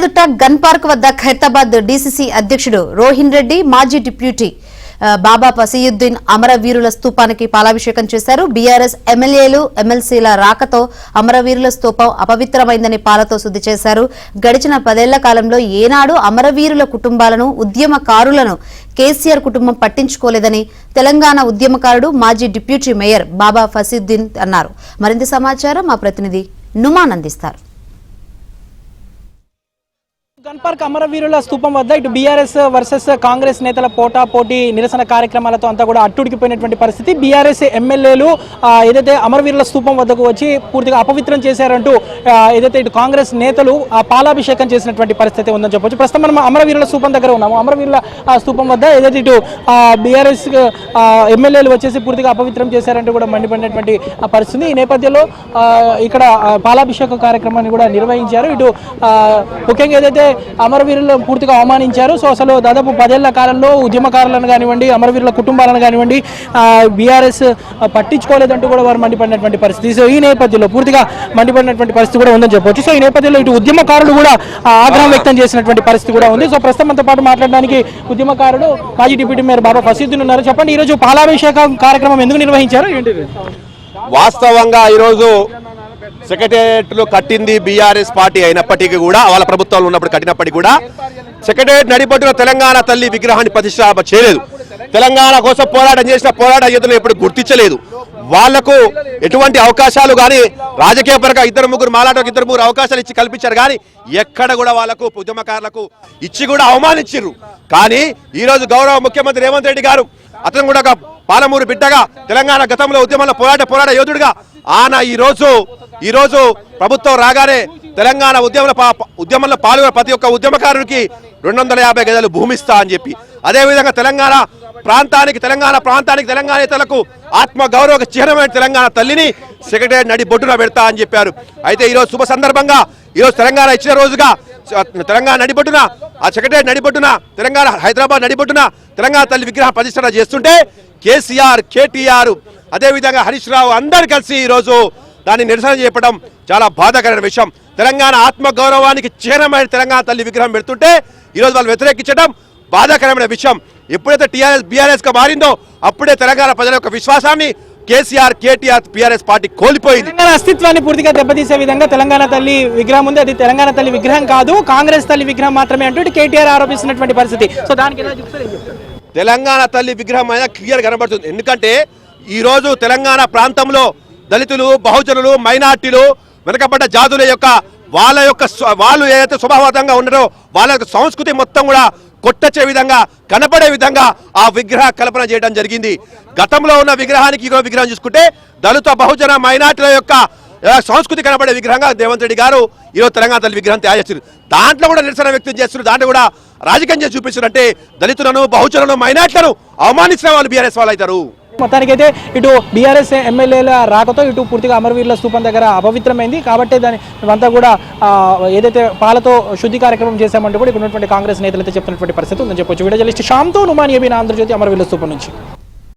Yadagirigutta gun park వద్ద Khairatabad DCC అధ్యక్షుడు రోహిన్ రెడ్డి మాజీ డిప్యూటీ బాబా ఫసీయుద్దీన్ అమరవీరుల స్తూపానికి పాలాభిషేకం చేశారు. బీఆర్ఎస్ ఎమ్మెల్యేలు ఎమ్మెల్సీల రాకతో అమరవీరుల స్తూపం అపవిత్రమైందని పాలతో శుద్ధి చేశారు. గడిచిన 10 ఏళ్ల కాలంలో ఏనాడు అమరవీరుల కుటుంబాలను ఉద్యమకారులను కేసీఆర్ కుటుంబం పట్టించుకోలేదని తెలంగాణ ఉద్యమకారుడు మాజీ డిప్యూటీ మేయర్ బాబా ఫసీయుద్దీన్ అన్నారు. మరింత సమాచారం మా ప్రతినిధి నుమాన్ అందిస్తారు. గన్ పార్క్ అమరవీరుల స్తూపం వద్ద ఇటు బీఆర్ఎస్ వర్సెస్ కాంగ్రెస్ నేతల పోటీ నిరసన కార్యక్రమాలతో అంతా కూడా అట్టుడికిపోయినటువంటి పరిస్థితి. బీఆర్ఎస్ ఎమ్మెల్యేలు ఏదైతే అమరవీరుల స్తూపం వద్దకు వచ్చి పూర్తిగా అపవిత్రం చేశారంటూ ఏదైతే ఇటు కాంగ్రెస్ నేతలు పాలాభిషేకం చేసినటువంటి పరిస్థితి ఉందని చెప్పొచ్చు. ప్రస్తుతం మనం అమరవీరుల స్తూపం దగ్గర ఉన్నాము. అమరవీరుల స్తూపం వద్ద ఏదైతే ఇటు బీఆర్ఎస్ ఎమ్మెల్యేలు వచ్చేసి పూర్తిగా అపవిత్రం చేశారంటూ కూడా మండిపడినటువంటి పరిస్థితి. ఈ నేపథ్యంలో ఇక్కడ పాలాభిషేక కార్యక్రమాన్ని కూడా నిర్వహించారు. ఇటు ముఖ్యంగా ఏదైతే అమరవీరులను పూర్తిగా అవమానించారు. సో అసలు దాదాపు 10 ఏళ్ల కాలంలో ఉద్యమకారులను కానివ్వండి, అమరవీరుల కుటుంబాలను కానివ్వండి బీఆర్ఎస్ పట్టించుకోలేదంటూ కూడా వారు మండిపడినటువంటి పరిస్థితి. సో ఈ నేపథ్యంలో పూర్తిగా మండిపడినటువంటి పరిస్థితి కూడా ఉందని చెప్పవచ్చు. సో ఈ నేపథ్యంలో ఇటు ఉద్యమకారులు కూడా ఆగ్రహం వ్యక్తం చేసినటువంటి పరిస్థితి కూడా ఉంది. సో ప్రస్తుతం మనతో పాటు మాట్లాడడానికి ఉద్యమకారుడు మాజీ డిప్యూటీ మేయర్ బాబా ఫసీయుద్దీన్ ఉన్నారు. చెప్పండి, ఈరోజు పాలాభిషేకం కార్యక్రమం ఎందుకు నిర్వహించారు? ఏంటి వాస్తవంగా ఈరోజు సెక్రటేరియట్లు కట్టింది బీఆర్ఎస్ పార్టీ అయినప్పటికీ కూడా, వాళ్ళ ప్రభుత్వంలో ఉన్నప్పుడు కట్టినప్పటికీ కూడా సెక్రటేరియట్ నడిపట్టున తెలంగాణ తల్లి విగ్రహాన్ని ప్రతిష్టాపన చేయలేదు. తెలంగాణ కోసం పోరాటం చేసిన పోరాట యోధులు ఎప్పుడు గుర్తించలేదు. వాళ్లకు ఎటువంటి అవకాశాలు కానీ రాజకీయ పరంగా 2-3 మాలాటకు 2-3 అవకాశాలు ఇచ్చి కల్పించారు. కానీ ఎక్కడ కూడా వాళ్ళకు ఉద్యమకారులకు ఇచ్చి కూడా అవమానించారు. కానీ ఈరోజు గౌరవ ముఖ్యమంత్రి రేవంత్ రెడ్డి గారు, అతను కూడా పాలమూరు బిడ్డగా తెలంగాణ గతంలో ఉద్యమంలో పోరాట యోధుడిగా ఆయన ఈరోజు ప్రభుత్వం రాగానే తెలంగాణ ఉద్యమంలో పాల్గొన్న ప్రతి ఒక్క ఉద్యమకారునికి 250 గజాలు భూమిస్తా అని చెప్పి, అదేవిధంగా తెలంగాణ ప్రాంతానికి తెలంగాణ నేతలకు ఆత్మగౌరవ చిహ్నమైన తెలంగాణ తల్లిని సెక్రటరీ నడి బొడ్డున పెడతా అని చెప్పారు. అయితే ఈరోజు శుభ సందర్భంగా ఈరోజు తెలంగాణ ఇచ్చిన రోజుగా తెలంగాణ నడిబొడ్డున ఆ సెక్రటరీ నడిబొడ్డున తెలంగాణ హైదరాబాద్ నడిబొడ్డున తెలంగాణ తల్లి విగ్రహం ప్రతిష్ఠ చేస్తుంటే కేసీఆర్, కేటీఆర్, అదేవిధంగా హరీష్ రావు అందరు కలిసి ఈరోజు దాన్ని నిరసన చేయడం చాలా బాధాకరమైన విషయం. తెలంగాణ ఆత్మగౌరవానికి చిహ్నమైన తెలంగాణ తల్లి విగ్రహం పెడుతుంటే ఈరోజు వాళ్ళు వ్యతిరేకించడం బాధాకరమైన విషయం. ఎప్పుడైతే బీఆర్ఎస్ గా మారిందో అప్పుడే తెలంగాణ ప్రజల యొక్క విశ్వాసాన్ని కేసీఆర్, కేటీఆర్, బీఆర్ఎస్ పార్టీ కోల్పోయింది. తెలంగాణ అస్తిత్వాన్ని పూర్తిగా దెబ్బతీసే విధంగా తెలంగాణ తల్లి విగ్రహం ఉంది. అది తెలంగాణ తల్లి విగ్రహం కాదు, కాంగ్రెస్ తల్లి విగ్రహం మాత్రమే అంటూ కేటీఆర్ ఆరోపిస్తున్నటువంటి పరిస్థితి. సో దానికి ఎలా చెప్తారు? తెలంగాణ తల్లి విగ్రహం అయినా క్లియర్ కనబడుతుంది. ఎందుకంటే ఈరోజు తెలంగాణ ప్రాంతంలో దళితులు, బహుజనులు, మైనార్టీలు, వెనుకబడ్డ జాతుల యొక్క వాళ్ళు ఏదైతే స్వభావతంగా ఉన్నారో వాళ్ళ యొక్క సంస్కృతి మొత్తం కూడా కొట్టచ్చే విధంగా, కనపడే విధంగా ఆ విగ్రహ కల్పన చేయడం జరిగింది. గతంలో ఉన్న విగ్రహానికి ఈరోజు విగ్రహం చూసుకుంటే దళిత, బహుజన, మైనార్టీల యొక్క సంస్కృతి కనబడే విగ్రహంగా రేవంత్ రెడ్డి గారు ఈరోజు తెలంగాణ తల్లి విగ్రహం తయారు చేస్తారు. దాంట్లో కూడా నిరసన వ్యక్తం చేస్తున్నారు, దాంట్లో కూడా రాజకీయం చేసి చూపిస్తున్నారు. అంటే దళితులను, బహుజనులను, మైనార్టీలను అవమానించిన వాళ్ళు బీఆర్ఎస్ వాళ్ళు అవుతారు. మొత్తానికైతే ఇటు బీఆర్ఎస్ ఎమ్మెల్యేల రాకతో ఇటు పూర్తిగా అమరవీరుల స్తూపం దగ్గర అపవిత్రమైంది. కాబట్టి దాని అంతా కూడా ఏదైతే పాలతో శుద్ధి కార్యక్రమం చేశామంటే కూడా ఇక్కడ ఉన్నటువంటి కాంగ్రెస్ నేతలు అయితే చెప్తున్నటువంటి పరిస్థితి ఉందని చెప్పొచ్చు. వీడియో జర్నలిస్ట్ శ్యామ్తో నుమాన్, ఏబీఎన్ ఆంధ్రజ్యోతి, అమరవీరుల స్తూపం నుంచి.